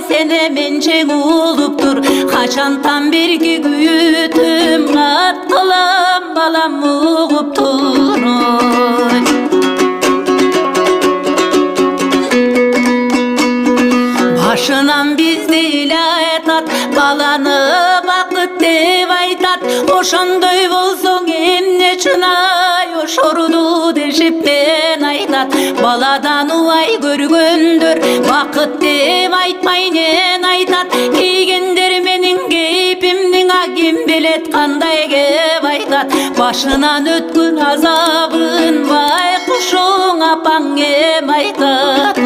sene mençek uluptur. Kaçantan birgi güyütüm kat kılam balam uğuptur. Başınan bizde ilahetat, balany bakıt dep aytat. Oşondoy bolsoň emne çınay, oşorudu deşip ben aytat. Baladan uay görgöndür, bakıt dep aytmay nen aytat. Kiygendir menin keypimdiň kim bilet kanday kep aytat. Başınan ötkün azabın baykuşuň apaň em aytat.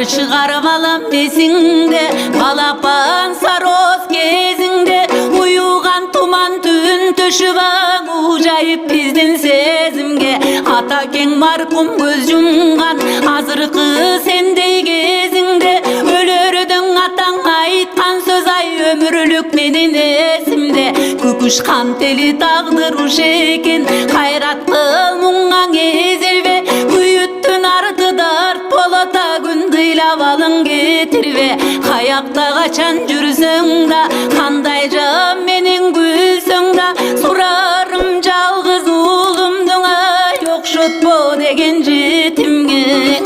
Çıkarıp alam desinde, balapan saroz gezinde. Uyugan tuman tün töşüvan, ujayıp bizdin sezimge. Atakeň markum göz jumgan, azırkı sendey gezinde. Ölörüdüň ataň aytkan söz ay ömürlük menin esimde. Küküşkan teli tagdyr uş eken, hayrat kıl muňaň ezilbe. Büyüttün ardı dart bolata gün kıylap alın getirbe. Hayakta kaçan jürsöň da, kanday jam menin gülsöň da. Sorarım jalgyz ulumduň ay, okşotpo degen jetimge.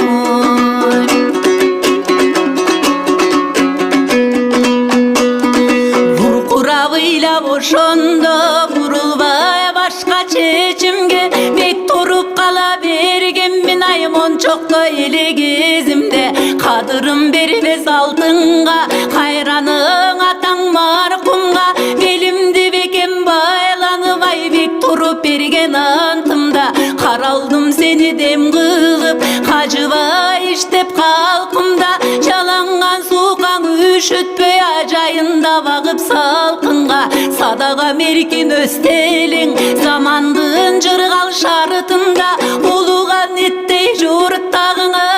Vurkurabyla oşondo vurulbay başka çeçimge. Bek turup kala bergenmin ay monçokto ele gezimde. Kadırım beribes altınga, hayranyň ataň markumga. Belimdi bekem baylanyp ay bek turup bergen antımda. Karaldım seni dem kılıp, kajıbay iştep kalkımda. Çalangan suqaň üşütpöy ajayında bakıp salkınga. Sadaga merkin östeliň, zamandyn jırgal şartında. Ulugan ettey jurttagıňa,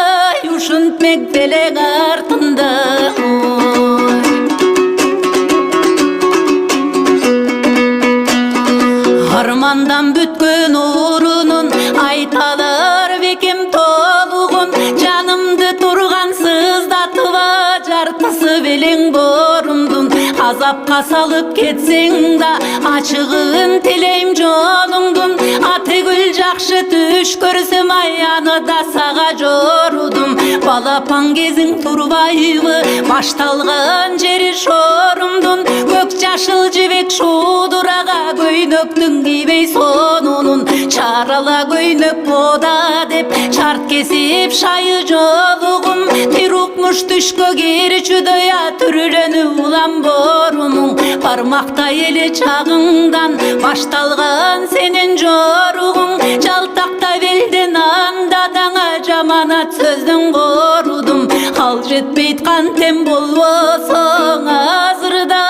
uşuntmek belek artında. Harmandan bütkün urunun, aytalar bekim tolugun. Canımdı turgan sızdatıva, jartысы beleň borumdun. Azapka salıp ketseň da, açığın teleýim joluňdun. Ategül jakşı düş görsem ayany da saga jorudum. Balapan geziň turbaýby, baştalgan jeri şorumdun. Gök jaşıl jibek şuduraga, göýnöktüň giybey sonunun. Çarala göýnök boda dep, şart kesip şayı jolugum. Tirukmuş düşkö geri çüdöya, türlenip ulan borumuň. Barmakta ele çağıňdan, baştalgan senin joruguň. Jaltakta belden andadaňa, jamanat sözdüň korudum. Al jetpeyt kantem bolbosoň, azırda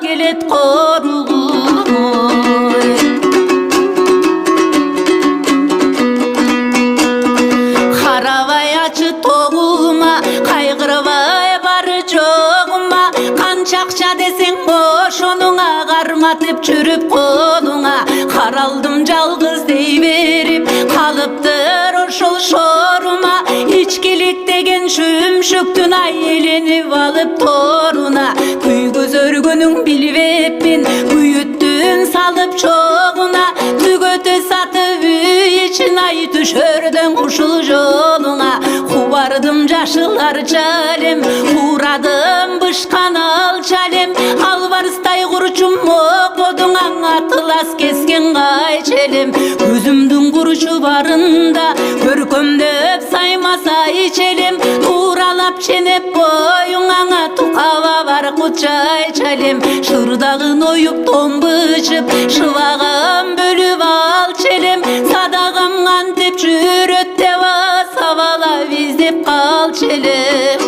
kelet korugum. Karabay açı toğuma, kaygırbay bары joğuma. Kançakça deseň boşonuňa, garmatyp çürüp koluňa. Karaldım jalgyz dey berip, kalıpdyr oşol şoruma. İçkilik degen şümşüktün ay, elenip alıp toruna. Güýgüz örgünüň bilbepmin, güýüttün salıp çoğuna. Tügöte satıp üy için ay, düşördüň uşul joluňa. Kubardım jaşylar çalem, uradım bışkan al çalem. Albarystay guruçum okuduň, atylas kesken gaýçelem. Gözümdün guruçu barında, görkömdöp saymasa içelem. Turalap çenep boyuňa, tukaba bar kuçay çalem. Şırdagyn oyup tombuşup, şıbagam bölüp al çelem. Sadagam antep jürötte savala bizdep kal çelem.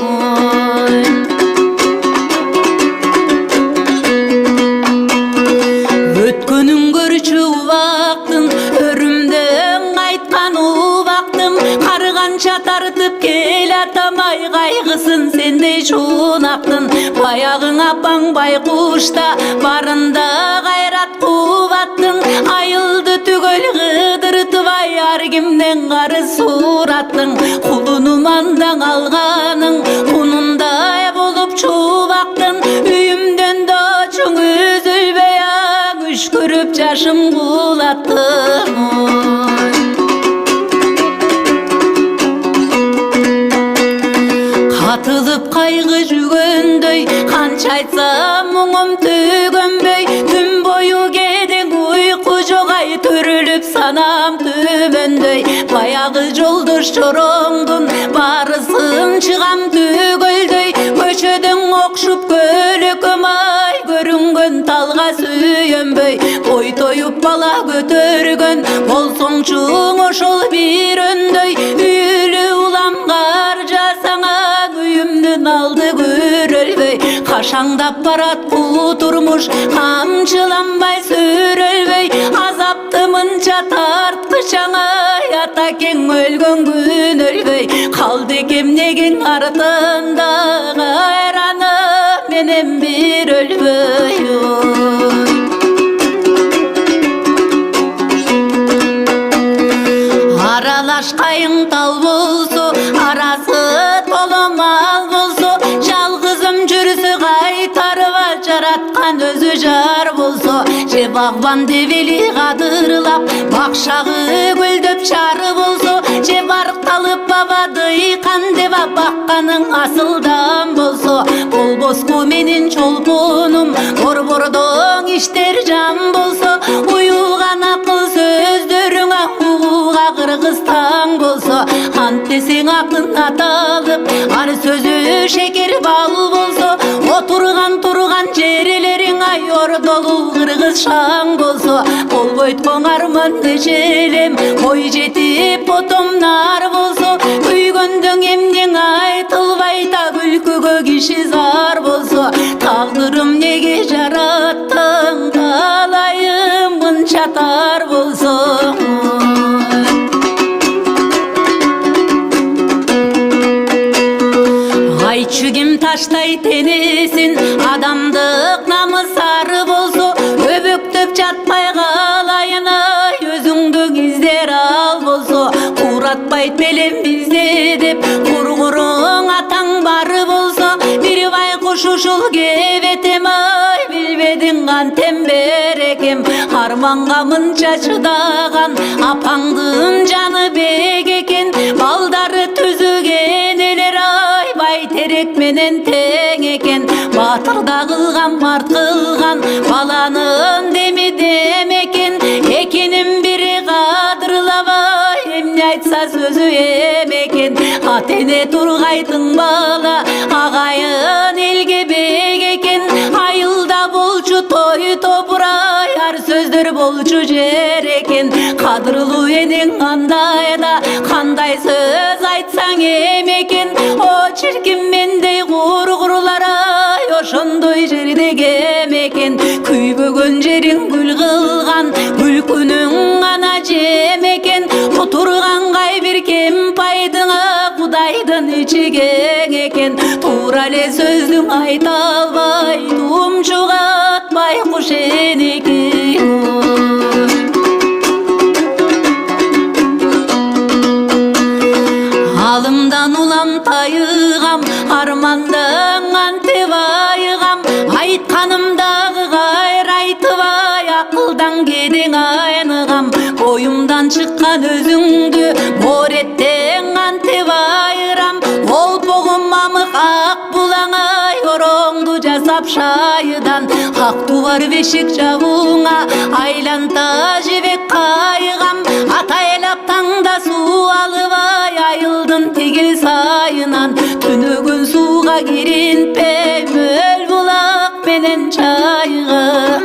Ötkönüň görçü ubaktın, örümden aytkan ubaktım. Kargança tartıp kel atamay, kaygısın sen сендей чунактын баягың апаң байкушта барында кайрат кубаттың айылды түгөл кыдыртыбай ар кимден карыз сураттың кулунум андан алганың кунундай болуп чубактын үйүмдөн да чоң үзүлбөй күш көрүп жашым кулаттым Katılıp kaygı жүгөндөй kança айтсам мұңым төгөнбөй түн бою кеден уйку жок ай төрүлүп санам төмөндөй баягы жолдош чороңдун барысын чыгам түгөлдөй көчөдөн окшуп көлөкөм ай көрүнгөн талга сүйөнбөй ой тоюп бала көтөргөн болсоңчуң ошол бир өндөй үйлүү уламгар жасаңа үйүмдүн алды көрөлбөй кашаңдап барат бу турмуш камчыланбай сүрөлбөй азапты мынча тарткычаң ай ата кең өлгөн күн өлбөй калды кемнегиң артында кайраны менен бир өлбөй аралашкайың тал болсо арасы толомал болсо жалгызым жүрсө кайтарба жараткан өзү жар болсо же багбан деп эли кадырлап бакшагы гүлдөп чары болсо же баркталып бабадый кан деп бакканың асылдан болсо болбоску менин чолпонум борбордоң иштер жан болсо уюлган акыл сөздөрүңө угууга кыргызстан болсо ант десең акын аталып ар сөзү шекер бал болсо отурган жерлериң ай ордолу кыргыз шаң болсо болбойт коңарман желем ой жетип потомнар болсо күйгөндөн эмнең айтылбай та күлкүгө киши зар болсо тагдырым неге жараттың калайым мынча тар болсо Айтчы ким таштайт энесин адамдык намыс ары болсо өбөктөп жатпай калайын ай өзүңдү издер ал болсо куратпайт белем бизде деп кургуруң атаң бары болсо бир байкуш ушул кебетем ай билбедиң кантем берекем арманга мынча чыдаган апаңдын жаны бек экен балдары түзүген элер ай байтерек менен тең экен батыр да кылган март кылган баланын деми дем экен экинин бири кадырлабай эмне айтса сөзү эм экен ата эне тургайтын бала агайын элге бек экен айылда болчу той топурай ар сөздөр болчу жер экен кадырлуу энең андай да кандай сөз айтсаң эм экен о чиркин мендей кургурлар ай ошондой жерде кем экен күйбөгөн жериң гүл кылган күлкүнүң ана жем экен отурган кайбир кем пайдыңа кудайдын ичи кең экен туура эле сөздүң айта албай тумчугатпай куш энеки алымдан улам тайыгам армандың антеп айыгам айтканымдагы кайрайтыбай акылдан кедең айныгам коюмдан чыккан өзүңдү бореттең антеп айырам олпогум мамык ак булаң ай ороңду жасап шайыдан ак дубар бешик жабууңа айланта жебек кайыгам атайлап таңда суу алыбай айылдын тигил сайынан түнөгөн сууга киринтпей мөл булак менен чайгам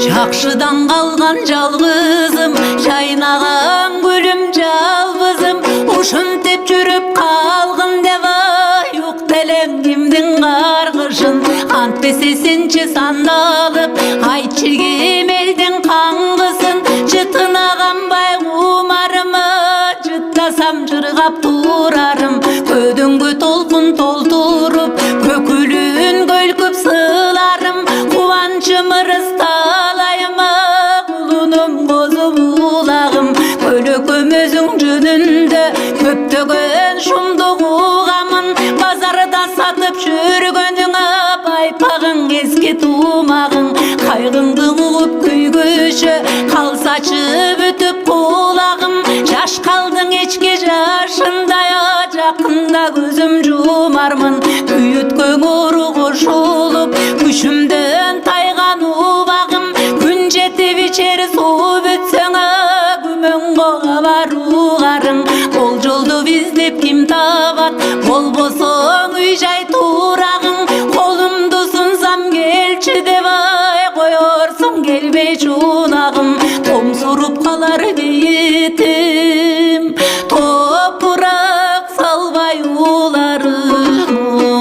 жакшыдан калган жалгызым жайнаган гүлүм жалбызым ушинтип жүрүп калгын деп ай уктелең кимдин каргышын антпесе сенчи сандалып айтчы ким элдин каңгысын жытынаганбай кумарым угуп көйгөшө калсачы бүтүп кулагым жаш калдың эчке жашындай жакында көзүм жумармын күйөткөн ору кошулуп күшүмдөн тайган убагым күн жетип ичер суу бүтсөң күмөң кога баруугарың ол жолду издеп ким табат болбосоң үй жай турагың колумду сунсам келчи деп коерсуң келбей чунагым тоңсуруп калар бейитим топурак салбай уларым